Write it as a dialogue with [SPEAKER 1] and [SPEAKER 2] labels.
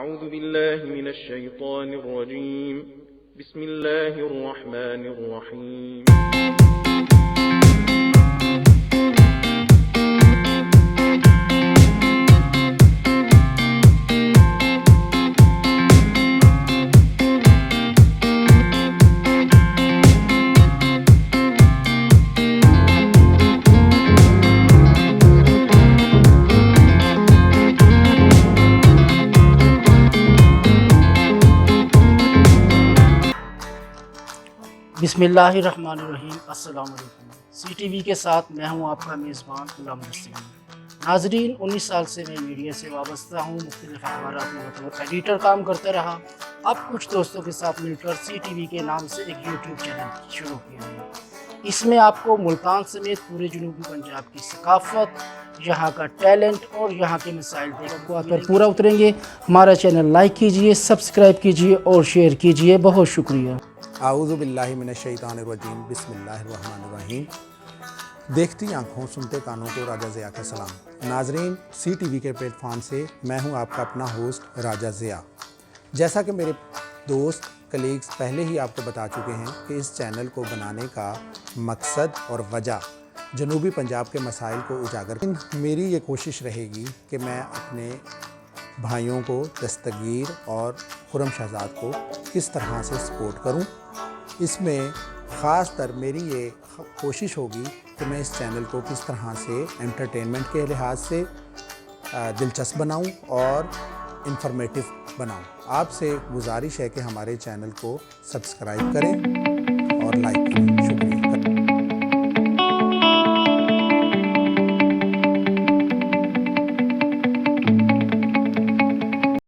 [SPEAKER 1] أعوذ बिल्लाहि मिनश शैतानिर रजीम बिस्मिल्लाहिर रहमानिर रहीम।
[SPEAKER 2] बिस्मिल्लाहिर्रहमानिर्रहीम। अस्सलाम वालेकुम। CTV के साथ मैं हूं आपका मेज़बान गुलाम नसीम। नाजरीन, 19 साल से मैं मीडिया से वाबस्ता हूं। मुख्तलिफ अखबारात में बतौर एडिटर काम करता रहा। अब कुछ दोस्तों के साथ मिलकर CTV के नाम से एक YouTube चैनल शुरू किया है। इसमें आपको मुल्तान समेत पूरे जनूबी पंजाब की सकाफत, यहाँ का टैलेंट और यहाँ के मसाइल देखने आकर पूरा उतरेंगे। हमारा चैनल लाइक कीजिए, सब्सक्राइब कीजिए और शेयर कीजिए। बहुत शुक्रिया।
[SPEAKER 3] आऊज़ु बिल्लाहि मिनश शैतानिर रजीम बिस्मिल्लाहिर रहमानिर रहीम। देखती आँखों सुनते कानों को राजा ज़िया का सलाम। नाजरीन, CTV के प्लेटफॉर्म से मैं हूं आपका अपना होस्ट राजा ज़िया। जैसा कि मेरे दोस्त कलीग्स पहले ही आपको बता चुके हैं कि इस चैनल को बनाने का मकसद और वजह जनूबी पंजाब के मसाइल को उजागर। मेरी ये कोशिश रहेगी कि मैं अपने भाइयों को, दस्तगीर और खुरम शहजाद को किस तरह से सपोर्ट करूं। इसमें ख़ास तर मेरी ये कोशिश होगी कि मैं इस चैनल को किस तरह से एंटरटेनमेंट के लिहाज से दिलचस्प बनाऊं और इंफॉर्मेटिव बनाऊं। आपसे गुजारिश है कि हमारे चैनल को सब्सक्राइब करें